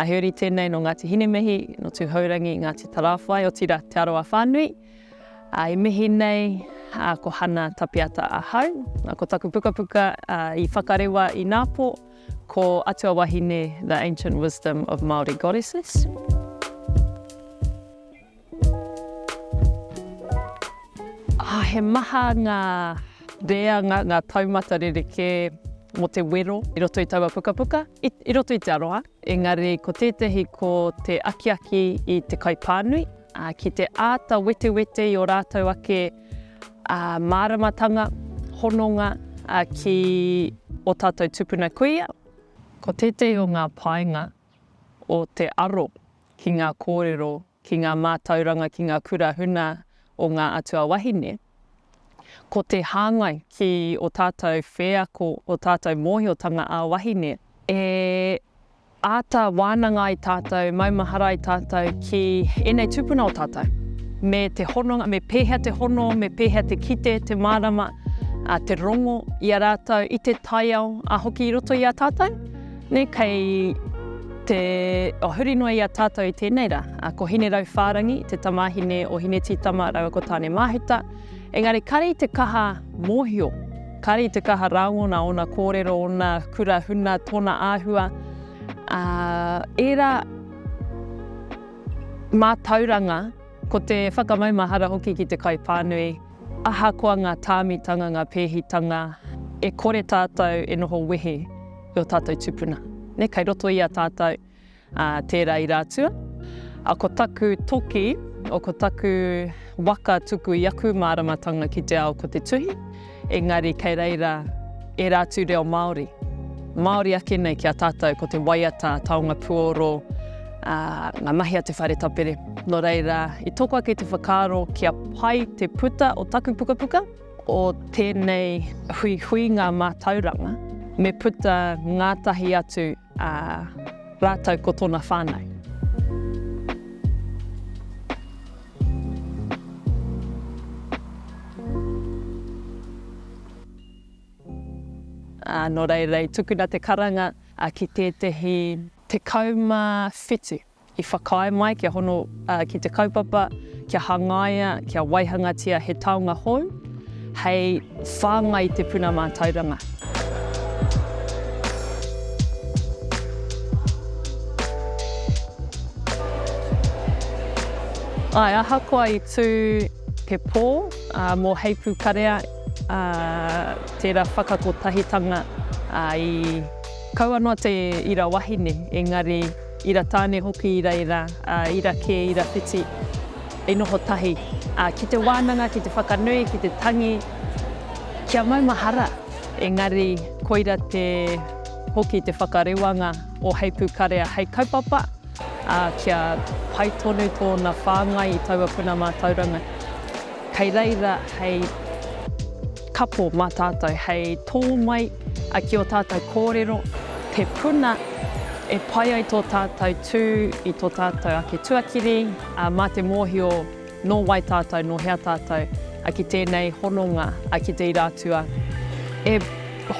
Heuri tēnei no Ngāti Hinemehi, no tū haurangi Ngāti Tarawhai o tira te aroa whānui. I mihi nei ko Hana Tapiata ahau, ko taku pukapuka I whakarewa I Nāpo, ko Atua Wāhine, the ancient wisdom of Māori goddesses. He maha ngā rea, ngā taumata rereke mo te wero, I roto I taua pukapuka, I roto I te aroha. Engari, ko tētahi ko te akiaki I te kaipānui, ki te āta wete I o rātou ake māramatanga, hononga ki o tātou tupuna kuia. Ko tētahi o ngā painga o te aro ki ngā kōrero, ki ngā mātauranga, ki ngā kurahuna o ngā Atua Wāhine. Ko te hāngai ki o tātou wheako, o tātou mōhiotanga a wahine, āta wānanga I tātou, maumahara I tātou ki enei tupuna o tātou. Me te hononga, me pēhea te hono, me pēhea te kite, te mārama, te rongo I a rātou, I te taiao, a hoki I roto I a tātou. Ne kei te huri noa I a tātou I tēnei rā. Ko hine rau whārangi, te tamahine o hine titama rau ko tāne māhuta. Engari, kare I te kaha mōhio, kare I te kaha rāngona o nā kōrero, o nā kurahuna, tōna āhua. Era mātauranga, ko te whakamaumahara hoki ki te kaipānui, aha koa ngā tāmitanga, ngā pēhitanga, kore tātou noho wehe I o tātou tupuna. Ne, kei roto I a tātou tērā I rātua. Ko taku toki, o ko taku waka tuku I aku māramatanga ki te ao ko te tuhi. Engari, kei reira, rātu reo Māori. Māori ake nei ki a tātou ko te waiata, taonga puoro, ngā mahi a te whare tapere. No reira, I toko ake te whakaaro kia pai te puta o taku pukapuka o tēnei hui ngā mātauranga me puta ngātahi atu rātou ko tōna whānau. No reirei, tukuna te karanga ki tētahi te kauma whetu. I whakae mai kia hono ki te kaupapa, kia hangaia, kia waihangatia he taonga hou, hei whāngai te puna mātauranga. Ahakoa I tū ke pō mō Heipūkarea, tērā whakakotahitanga I kaua noa te ira wahine, engari ira tāne hoki ira ira ke, ira whiti, noho tahi. Ki te wānanga, ki te whakanui, ki te tangi, kia maumahara. Engari, koira te hoki te whakarewanga o Heipūkarea hei kaupapa, kia pai tonu tōna whāngai I taua puna mātauranga. Kei reira hei kapo mā tātou, hei tō mai ki o tātou kōrero, te puna pai ai tō tātou tū I tō tātou ake tuakiri, mā te mōhio no wai tātou, no hea tātou, ki tēnei hononga, ki te irātua.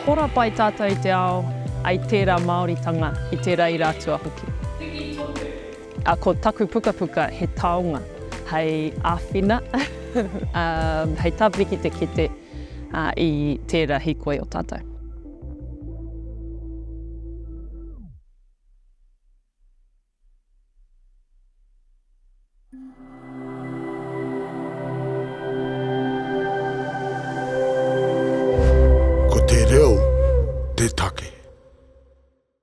Hora pai tātou I te ao, ai tērā Māoritanga, I tērā irātua hoki. Ko taku pukapuka he taonga, hei āwhina, hei tāpiki te kite, I tērā hikoe o tātou.